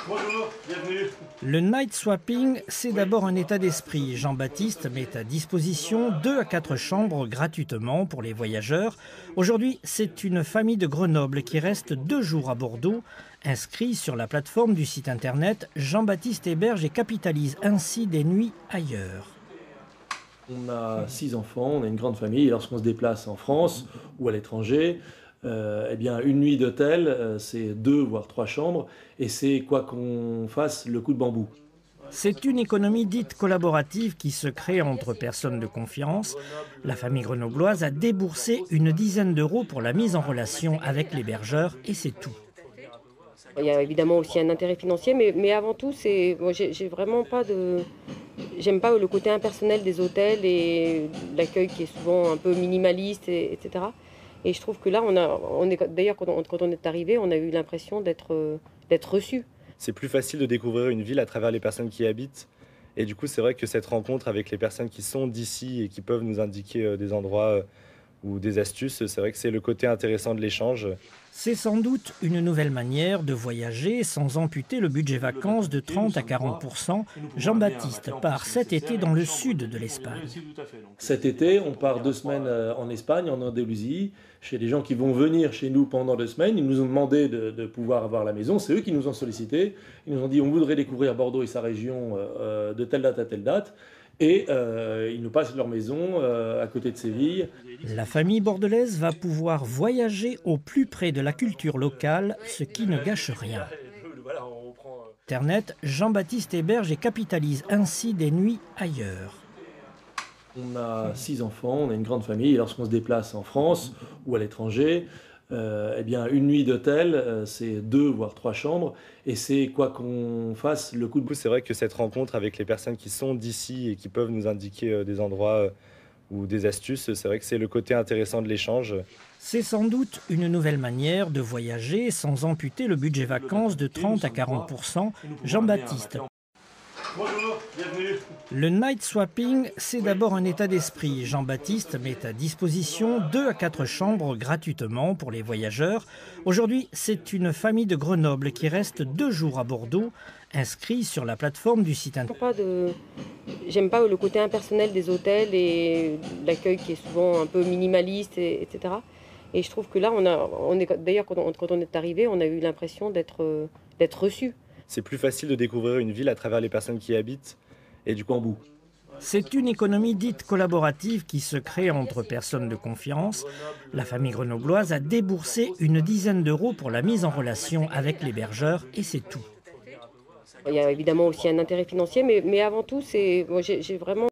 Bonjour, bienvenue. Le night swapping, c'est d'abord un état d'esprit. Jean-Baptiste met à disposition 2 à 4 chambres gratuitement pour les voyageurs. Aujourd'hui, c'est une famille de Grenoble qui reste 2 jours à Bordeaux. Inscrit sur la plateforme du site internet, Jean-Baptiste héberge et capitalise ainsi des nuits ailleurs. On a 6 enfants, on a une grande famille et lorsqu'on se déplace en France ou à l'étranger, eh bien une nuit d'hôtel, c'est 2 voire 3 chambres et c'est quoi qu'on fasse le coup de bambou. C'est une économie dite collaborative qui se crée entre personnes de confiance. La famille grenobloise a déboursé une dizaine d'euros pour la mise en relation avec l'hébergeur et c'est tout. Il y a évidemment aussi un intérêt financier, mais avant tout, moi, j'ai vraiment pas de... J'aime pas le côté impersonnel des hôtels et l'accueil qui est souvent un peu minimaliste, etc. Et je trouve que là, d'ailleurs, quand on est arrivé, on a eu l'impression d'être reçu. C'est plus facile de découvrir une ville à travers les personnes qui y habitent. Et du coup, c'est vrai que cette rencontre avec les personnes qui sont d'ici et qui peuvent nous indiquer des endroits ou des astuces, c'est vrai que c'est le côté intéressant de l'échange. C'est sans doute une nouvelle manière de voyager sans amputer le budget vacances de 30 à 40%. Jean-Baptiste part cet été dans le sud de l'Espagne. Cet été, on part 2 semaines en Espagne, en Andalousie, chez des gens qui vont venir chez nous pendant 2 semaines. Ils nous ont demandé de pouvoir avoir la maison, c'est eux qui nous ont sollicité. Ils nous ont dit on voudrait découvrir Bordeaux et sa région de telle date à telle date. Et ils nous passent leur maison à côté de Séville. La famille bordelaise va pouvoir voyager au plus près de la culture locale, ce qui ne gâche rien. Internet, Jean-Baptiste héberge et capitalise ainsi des nuits ailleurs. On a 6 enfants, on a une grande famille et lorsqu'on se déplace en France ou à l'étranger, eh bien une nuit d'hôtel, c'est 2 voire 3 chambres et c'est quoi qu'on fasse le coup de bambou. C'est vrai que cette rencontre avec les personnes qui sont d'ici et qui peuvent nous indiquer des endroits ou des astuces, c'est vrai que c'est le côté intéressant de l'échange. C'est sans doute une nouvelle manière de voyager sans amputer le budget vacances de 30 à 40%. Jean-Baptiste. Bonjour, bienvenue. Le night swapping, c'est d'abord un état d'esprit. Jean-Baptiste met à disposition 2 à 4 chambres gratuitement pour les voyageurs. Aujourd'hui, c'est une famille de Grenoble qui reste 2 jours à Bordeaux. Inscrit sur la plateforme du site internet. J'aime pas le côté impersonnel des hôtels et l'accueil qui est souvent un peu minimaliste, etc. Et je trouve que là, d'ailleurs, quand on est arrivé, on a eu l'impression d'être reçu. C'est plus facile de découvrir une ville à travers les personnes qui y habitent et du bambou. C'est une économie dite collaborative qui se crée entre personnes de confiance. La famille grenobloise a déboursé une dizaine d'euros pour la mise en relation avec l'hébergeur et c'est tout. Il y a évidemment aussi un intérêt financier, mais avant tout, moi, j'ai vraiment